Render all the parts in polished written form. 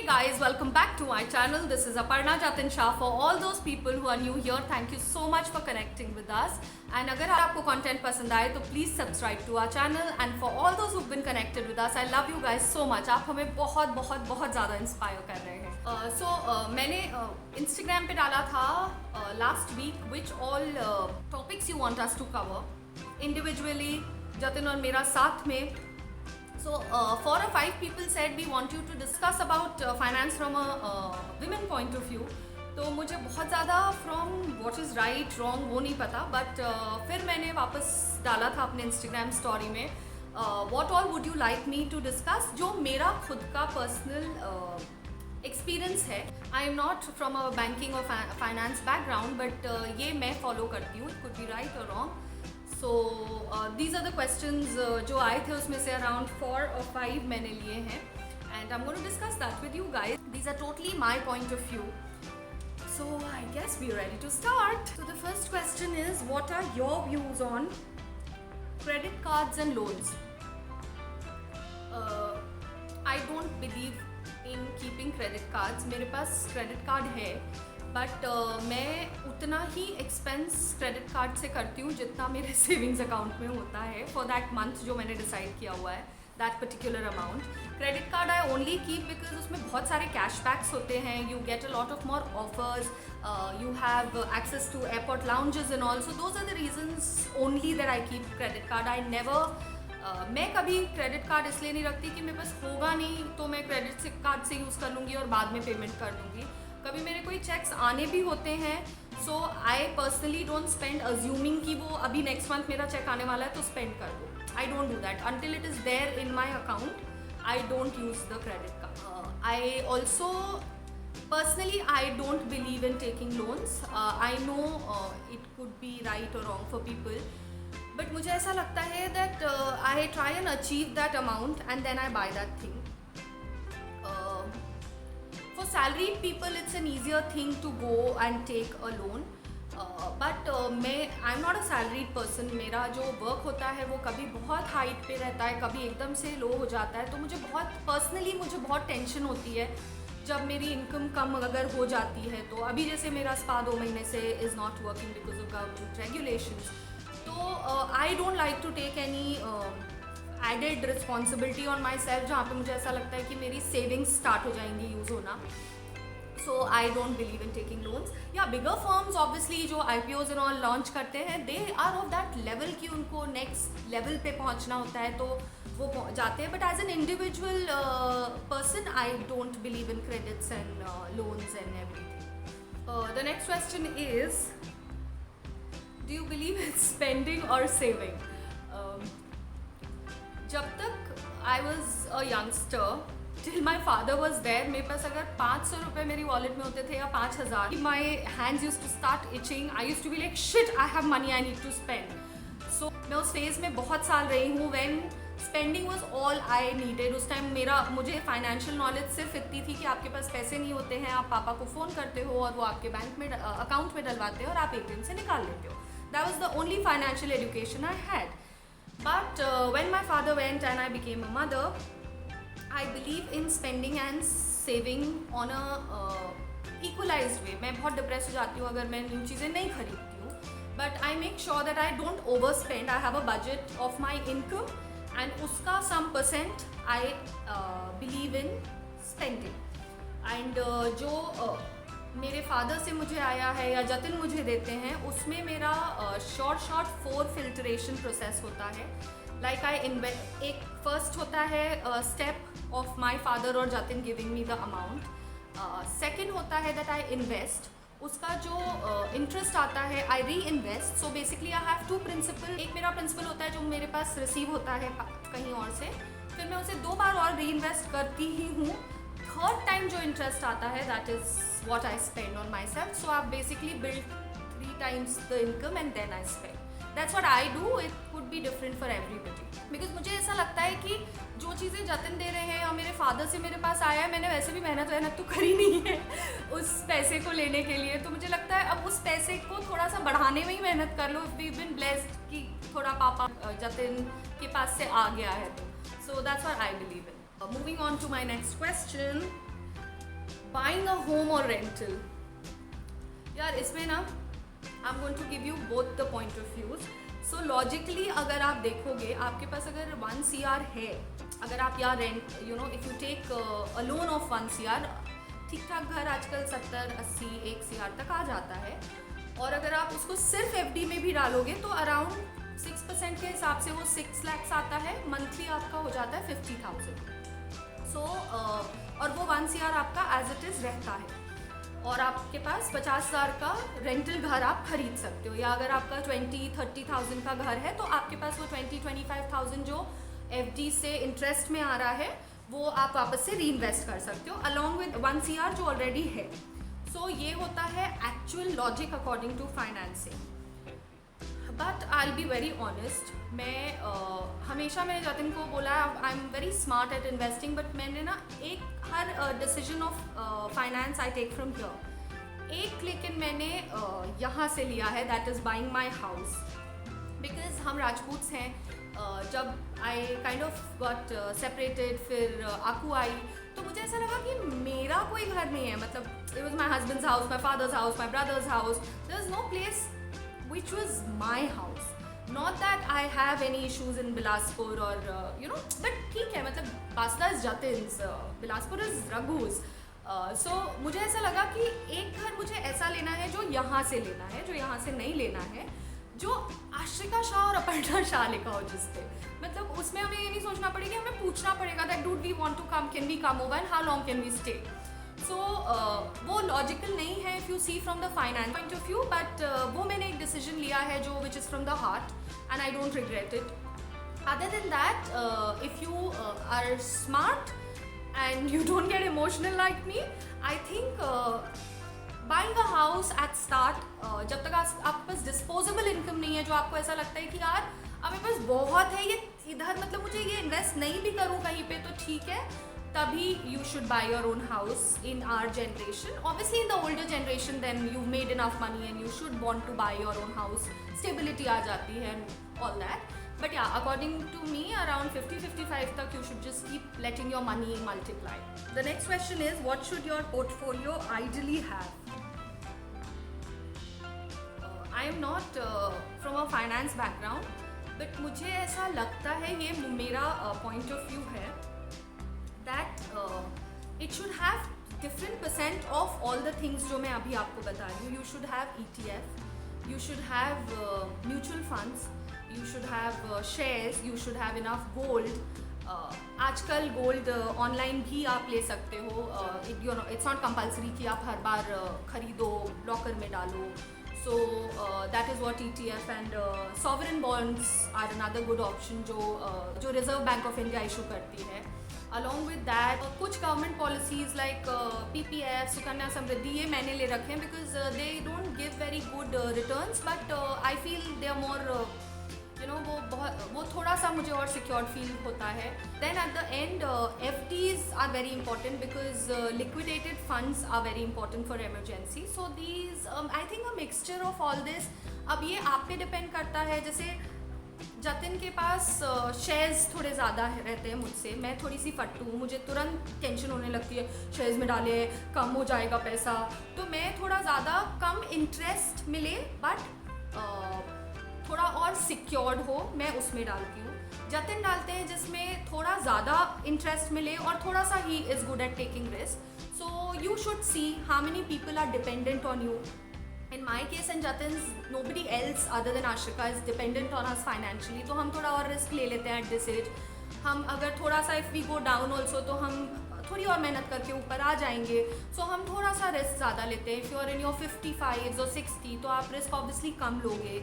guys, welcome back to my channel. This is Aparna Jatin Shah. For all those people who are new here, thank you so much for connecting with us. And अगर आपको content पसंद आए तो please subscribe to our channel. And for all those who've been connected with us, I love you guys so much. आप हमें बहुत बहुत बहुत ज़्यादा inspire कर रहे हैं. मैंने Instagram पे डाला था last week which all topics you want us to cover individually. Jatin और मेरा साथ में. So 4 or 5 people said we want you to discuss about finance from a women point of view. तो मुझे बहुत ज़्यादा from what is right wrong वो नहीं पता, but फिर मैंने वापस डाला था अपने Instagram story में what all would you like me to discuss, जो मेरा खुद का personal experience है. I am not from a banking or finance background, but ये मैं follow करती हूँ. It could be right or wrong. So these are the questions जो आए थे, उसमें से around 4 or 5 मैंने लिए हैं, and I'm going to discuss that with you guys. These are totally my point of view. So I guess we're ready to start. So the first question is, what are your views on credit cards and loans? I don't believe in keeping credit cards. मेरे पास credit card है, but मैं उतना ही expense credit card से करती हूँ जितना मेरे savings account में होता है फॉर दैट मंथ जो मैंने डिसाइड किया हुआ है, that particular amount. Credit card I only keep because उसमें बहुत सारे कैशबैक्स होते हैं. You get a lot of more offers, you have access to airport lounges and all. So those are the reasons only that I keep credit card. I never मैं कभी credit card इसलिए नहीं रखती कि मेरे पास होगा नहीं तो मैं क्रेडिट कार्ड से यूज़ कर लूँगी और बाद में पेमेंट कर दूँगी. कभी मेरे कोई चेक्स आने भी होते हैं, so I personally don't spend assuming कि वो अभी नेक्स्ट मंथ मेरा चेक आने वाला है तो स्पेंड कर दो. I don't do that until it is there in my account. I don't use the credit card. I also personally I don't believe in taking loans. I know it could be right or wrong for people, but मुझे ऐसा लगता है that I try and achieve that amount and then I buy that thing. For salaried people it's an easier thing to go and take a loan, but I'm not a salaried person. मेरा जो work होता है वो कभी बहुत height पे रहता है, कभी एकदम से लो हो जाता है, तो मुझे बहुत टेंशन होती है जब मेरी इनकम कम अगर हो जाती है. तो अभी जैसे मेरा स्पा 2 महीने से is not working because of government regulations. तो I don't like to take any added responsibility on myself जहाँ पे मुझे ऐसा लगता है कि मेरी सेविंग्स स्टार्ट हो जाएंगी यूज़ होना. So I don't believe in taking loans. या बिगर फर्म्स ऑब्वियसली जो IPOs एंड ऑल लॉन्च करते हैं, they are of that level कि उनको नेक्स्ट लेवल पे पहुँचना होता है तो वो जाते हैं. But as an individual person I don't believe in credits and loans and everything. The next question is, do you believe in spending और सेविंग? जब तक I was a youngster till my father was there, मेरे पास अगर 500 रुपये मेरी wallet में होते थे या 5000, my hands used to start itching. I used to be like shit, I have money, I need to spend. So मैं उस फेज़ में बहुत साल रही हूँ when spending was all I needed. उस टाइम मुझे फाइनेंशियल नॉलेज सिर्फ इतनी थी कि आपके पास पैसे नहीं होते हैं, आप पापा को फ़ोन करते हो और वो आपके बैंक में अकाउंट में डलवाते हो और आप ATM से निकाल लेते हो. That was the only financial education I had. But when my father went and I became a mother, I believe in spending and saving on a equalized way. मैं बहुत डिप्रेस हो जाती हूँ अगर मैं न्यू चीज़ें नहीं खरीदती हूँ, but I make sure that I don't overspend. I have a budget of my income and उसका some percent I believe in spending. And जो मेरे फादर से मुझे आया है या जतिन मुझे देते हैं, उसमें मेरा शॉर्ट 4 फिल्ट्रेशन प्रोसेस होता है. लाइक आई इन्वेस्ट, एक फर्स्ट होता है स्टेप ऑफ माई फादर और Jatin giving me the amount. Second होता है दैट आई इन्वेस्ट, उसका जो इंटरेस्ट आता है I reinvest. So basically I have 2 principle. एक मेरा प्रिंसिपल होता है जो मेरे पास रिसीव होता है कहीं और से, फिर मैं उसे 2 बार और री इन्वेस्ट करती ही हूँ. थर्ड टाइम जो इंटरेस्ट आता है that is what I spend on myself. So I've basically built 3 times the income and then I spend. That's what I do. It could be different for everybody. Because मुझे ऐसा लगता है कि जो चीज़ें जतिन दे रहे हैं या मेरे फादर से मेरे पास आया है, मैंने वैसे भी मेहनत तो करी नहीं है उस पैसे को लेने के लिए. तो मुझे लगता है अब उस पैसे को थोड़ा सा बढ़ाने में ही मेहनत कर लो. We've been blessed कि थोड़ा पापा जतिन के पास से आ गया है तो. So that's what I believe in. Moving on to my next question. Buying a home और रेंटल, यार इसमें ना I am going to give you both the point of views. So logically अगर आप देखोगे, आपके पास अगर 1 CR है, अगर आप यहाँ rent if you take a loan of 1 CR, ठीक ठाक घर आजकल 70-80 1 CR तक आ जाता है. और अगर आप उसको सिर्फ FD में भी डालोगे तो अराउंड 6% के हिसाब से वो 6 lakhs आता है. मंथली आपका हो जाता है 50,000. सो और वो 1 CR आपका एज इट इज़ रहता है. और आपके पास 50,000 का रेंटल घर आप खरीद सकते हो. या अगर आपका 20-30,000 का घर है तो आपके पास वो 20-25,000 जो FD से इंटरेस्ट में आ रहा है वो आप वापस से री इन्वेस्ट कर सकते हो अलॉन्ग विद 1 CR जो ऑलरेडी है. सो ये होता है actual logic according to financing. But I will be very honest, मैं हमेशा मैंने जतिन को बोला I am very smart at investing, but मैंने ना हर decision of finance I take from here. लेकिन मैंने यहाँ से लिया है, that is buying my house. Because हम राजपूत्स हैं. जब I kind of got separated, फिर आकू आई, तो मुझे ऐसा लगा कि मेरा कोई घर नहीं है. मतलब it was my husband's house, my father's house, my brother's house. There is no place which was my house. Not that I have any issues in Bilaspur or but ठीक है, मतलब Basda is Jatin's, Bilaspur is Raghu's. So मुझे ऐसा लगा कि एक घर मुझे ऐसा लेना है जो यहाँ से लेना है, जो यहाँ से नहीं लेना है, जो आश्रिका शाह और अपर्णा शाह लिखा हो जिस पे. मतलब उसमें हमें ये नहीं सोचना पड़ेगा, हमें पूछना पड़ेगा that dude we want to come, can we come over and how long can we stay. सो वो लॉजिकल नहीं है if you see from the finance point of view. But वो मैंने एक डिसीजन लिया है जो which is from the heart and I don't regret it. Other than that, if you are smart and you don't get emotional like me, I think buying a house at start, जब तक आपके पास disposable income नहीं है, जो आपको ऐसा लगता है कि यार अब मेरे पास बहुत है, ये इधर मतलब मुझे ये इन्वेस्ट नहीं भी करूँ कहीं पे तो ठीक है, तभी you should buy your own house. In our generation, obviously in the older generation, then you've made enough money and you should want to buy your own house. Stability आ जाती है and all that. But yeah, according to me, around 50-55 तक you should just keep letting your money multiply. The next question is, what should your portfolio ideally have? I am not from a finance background, but मुझे ऐसा लगता है, ये मेरा point of view है, that it should have different percent of all the things जो मैं अभी आपको बता रही हूँ. You should have ETF, you should have mutual funds, you should have shares, you should have enough gold. आजकल gold online भी आप ले सकते हो. इट्स नॉट कंपल्सरी कि आप हर बार खरीदो, लॉकर में डालो. So that is what ETF and sovereign bonds are another good option जो reserve bank of India issue करती है. Along with that, कुछ government policies like PPF, Sukanya Samriddhi, ये मैंने ले रखे हैं because they don't give very good returns, but I feel they are more वो थोड़ा सा मुझे और सिक्योर्ड फील होता है. Then at the end FDs are very important because liquidated funds are very important for emergency. So these I think a mixture of all this. अब ये आप पे डिपेंड करता है. जैसे जतिन के पास शेयर्स थोड़े ज़्यादा रहते हैं मुझसे, मैं थोड़ी सी फट्टू हूँ, मुझे तुरंत टेंशन होने लगती है शेयर्स में डाले कम हो जाएगा पैसा, तो मैं थोड़ा ज़्यादा कम इंटरेस्ट मिले बट थोड़ा और सिक्योर्ड हो, मैं उसमें डालती हूँ. जतिन डालते हैं जिसमें थोड़ा ज़्यादा इंटरेस्ट मिले और थोड़ा सा ही is good at taking risk. So you should see how many people are dependent on you. In my case and Jatin's, nobody else other than Ashrika is dependent on us financially. तो हम थोड़ा और risk ले लेते हैं at this age. हम अगर थोड़ा सा if we go down also तो हम थोड़ी और मेहनत करके ऊपर आ जाएंगे. So हम थोड़ा सा रिस्क ज़्यादा लेते हैं. If you are in your 55s or 60 तो आप रिस्क ऑब्वियसली कम लोगे.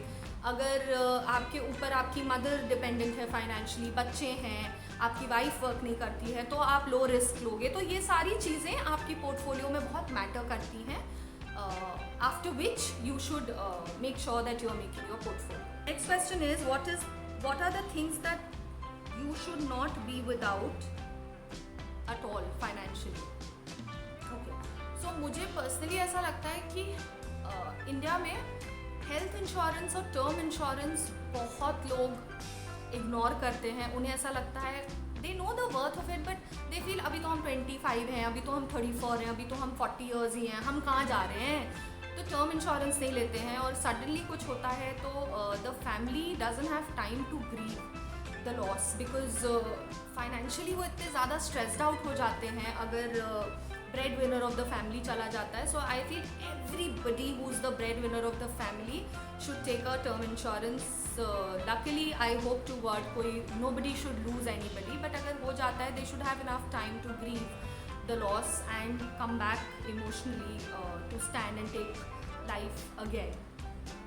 अगर आपके ऊपर आपकी मदर डिपेंडेंट है फाइनेंशियली, बच्चे हैं, आपकी वाइफ वर्क नहीं करती है, तो आप लो रिस्क लोगे. तो ये सारी चीज़ें आपकी पोर्टफोलियो में बहुत मैटर करती हैं. After which you should make sure that you are making your portfolio. Next question is, what are the things that you should not be without at all financially? Okay. So मुझे personally ऐसा लगता है कि India में health insurance और term insurance बहुत लोग ignore करते हैं. उन्हें ऐसा लगता है they know the worth of it, but they feel अभी तो हम 25 हैं, अभी तो हम 34 हैं, अभी तो हम 40 ईयर्स ही हैं, हम कहाँ जा रहे हैं, तो टर्म इंश्योरेंस नहीं लेते हैं। और सडनली कुछ होता है तो the family doesn't have time to grieve the loss, because financially वो इतने ज़्यादा स्ट्रेस्ड आउट हो जाते हैं अगर breadwinner of the family चला जाता है। So I feel everybody who is the breadwinner of the family should take a term insurance. Luckily I hope to God कोई nobody should lose anybody, but अगर हो जाता है they should have enough time to grieve the loss and come back emotionally to stand and take life again.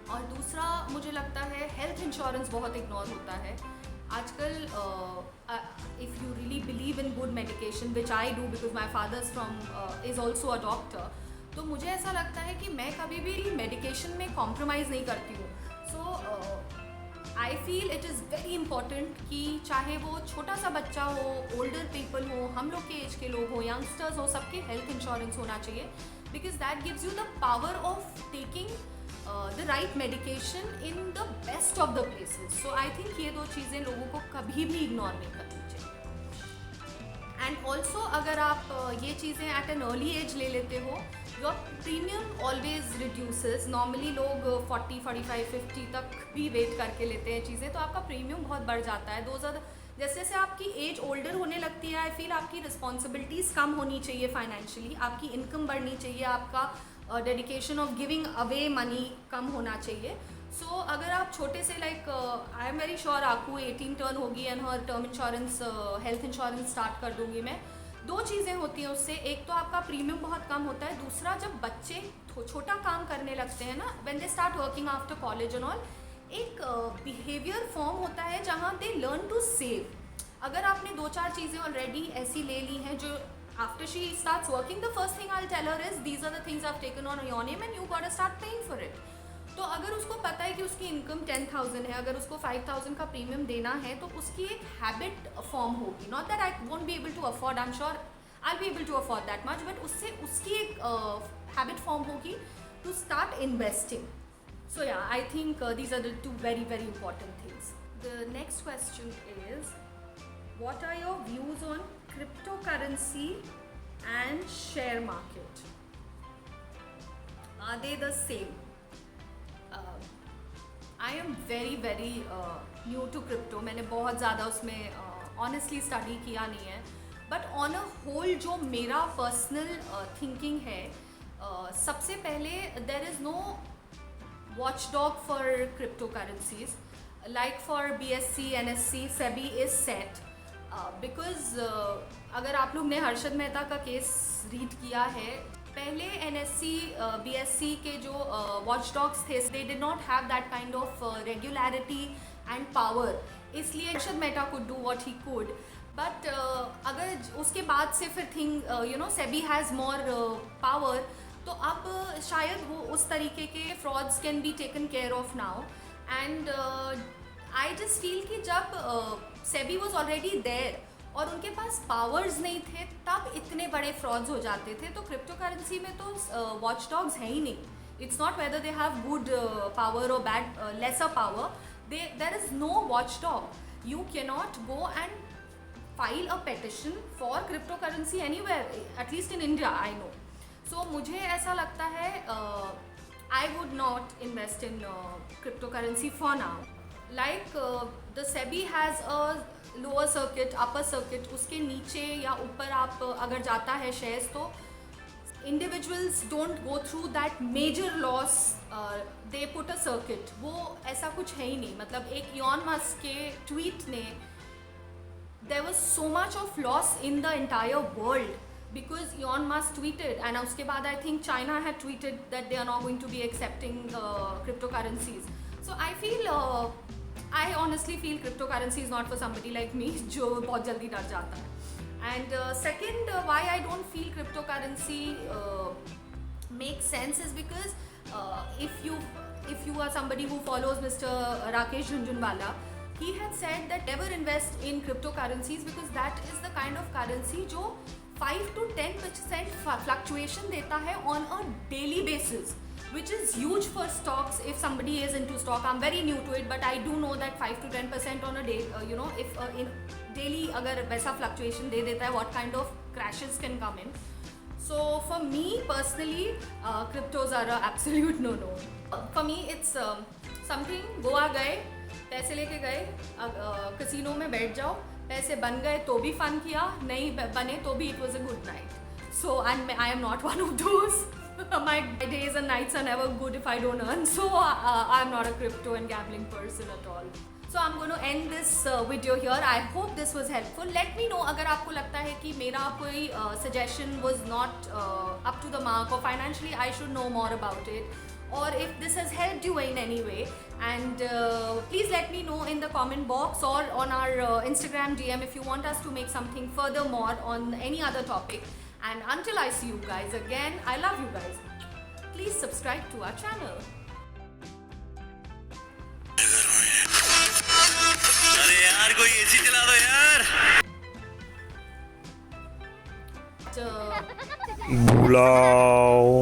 और दूसरा मुझे लगता है हेल्थ इंश्योरेंस बहुत इग्नोर होता है आजकल। If you really believe in good medication, which I do because my father's from is also a doctor, तो मुझे ऐसा लगता है कि मैं कभी भी मेडिकेशन में कॉम्प्रोमाइज़ नहीं करती हूँ। So I feel it is very important कि चाहे वो छोटा सा बच्चा हो, ओल्डर पीपल हो, हम लोग के एज के लोग हो, यंगस्टर्स हो, सबके हेल्थ इंश्योरेंस होना चाहिए, because that gives you the power of taking the right medication in the best of the places. So I think ये दो चीज़ें लोगों को कभी भी इग्नोर नहीं करनी चाहिए। एंड ऑल्सो अगर आप ये चीज़ें एट एन अर्ली एज ले लेते हो, your premium always reduces. Normally लोग 40, 45, 50 तक भी वेट करके लेते हैं चीज़ें, तो आपका प्रीमियम बहुत बढ़ जाता है। दो ज़्यादा जैसे जैसे आपकी एज ओल्डर होने लगती है, आई फील आपकी रिस्पॉन्सिबिलिटीज़ कम होनी चाहिए फाइनेंशियली, आपकी इनकम बढ़नी चाहिए, आपका dedication of giving away money कम होना चाहिए। सो अगर आप छोटे से like I am very sure आपको 18 टर्न होगी and her term insurance health insurance start कर दूंगी मैं। दो चीज़ें होती हैं उससे, एक तो आपका प्रीमियम बहुत कम होता है, दूसरा जब बच्चे छोटा काम करने लगते हैं ना, when they start working after college and all, एक बिहेवियर फॉर्म होता है जहाँ दे लर्न टू सेव। अगर आपने 2-4 चीज़ें ऑलरेडी ऐसी ले ली हैं जो after she starts working, the first thing I will tell her is these are the things I have taken on your name and you got to start paying for it. तो अगर उसको पता है कि उसकी इनकम 10,000 है, अगर उसको 5,000 का प्रीमियम देना है, तो उसकी एक हैबिट फॉर्म होगी। Not that I won't be able to afford, I am sure I'll be able to afford that much, but उससे उसकी एक habit form होगी to start investing. So yeah, I think these are the two very very important things. The next question is, what are your views on cryptocurrency and share market? Are they the same? I am very very new to crypto. मैंने बहुत ज़्यादा उसमें honestly study किया नहीं है, but on a whole जो मेरा personal thinking है, सबसे पहले there is no watchdog for cryptocurrencies like for BSC NSC SEBI is set, because अगर आप लोग ने हर्षद मेहता का केस रीड किया है, पहले NSC BSC के जो वॉच डॉग्स थे, they did not have that kind of regularity and power, इसलिए Harshad Mehta could do what he could. But अगर उसके बाद से फिर सेबी हैज़ मोर पावर, तो अब शायद वो उस तरीके के frauds can be taken care of now. And I just feel कि जब सेबी वॉज ऑलरेडी देयर और उनके पास पावर्स नहीं थे, तब इतने बड़े फ्रॉड्स हो जाते थे। तो क्रिप्टो करेंसी में तो वॉच डॉग्स हैं ही नहीं। It's not whether they have good power और bad lesser power, there is no watchdog. You cannot go and file a petition for cryptocurrency anywhere, at least in India, I know. So मुझे ऐसा लगता है I would not invest in cryptocurrency for now. Like the SEBI has a lower circuit, upper circuit, उसके नीचे या ऊपर आप अगर जाता है shares, तो individuals don't go through that major loss, they put a circuit. वो ऐसा कुछ है ही नहीं। मतलब एक Elon Musk के tweet ने there was so much of loss in the entire world because Elon Musk tweeted, and उसके बाद I think China had tweeted that they are not going to be accepting cryptocurrencies. So I feel I honestly feel cryptocurrency is not for somebody like me जो बहुत जल्दी डर जाता है। And second, why I don't feel cryptocurrency makes sense is because if you are somebody who follows Mr. Rakesh Jhunjhunwala, he had said that never invest in cryptocurrencies because that is the kind of currency जो 5 to 10% fluctuation देता है on a daily basis, which is huge for stocks if somebody is into stock. I'm very new to it, but I do know that 5 to 10% on a day, if in daily अगर वैसा fluctuation दे देता है, what kind of crashes can come in. So for me personally, cryptos are a absolute no-no. For me it's something, Goa गए, पैसे लेके गए, casino में बैठ जाओ, पैसे बन गए तो भी फन किया, नहीं बने तो भी it was a good night. So I am not one of those. My days and nights are never good if I don't earn. So I'm not a crypto and gambling person at all. So I'm going to end this video here. I hope this was helpful. Let me know अगर आपको लगता है कि मेरा कोई suggestion was not up to the mark or financially I should know more about it, or if this has helped you in any way. And please let me know in the comment box or on our Instagram DM if you want us to make something furthermore on any other topic. And until I see you guys again, I love you guys. Please subscribe to our channel. अरे यार कोई AC चला दो यार। बुलाओ।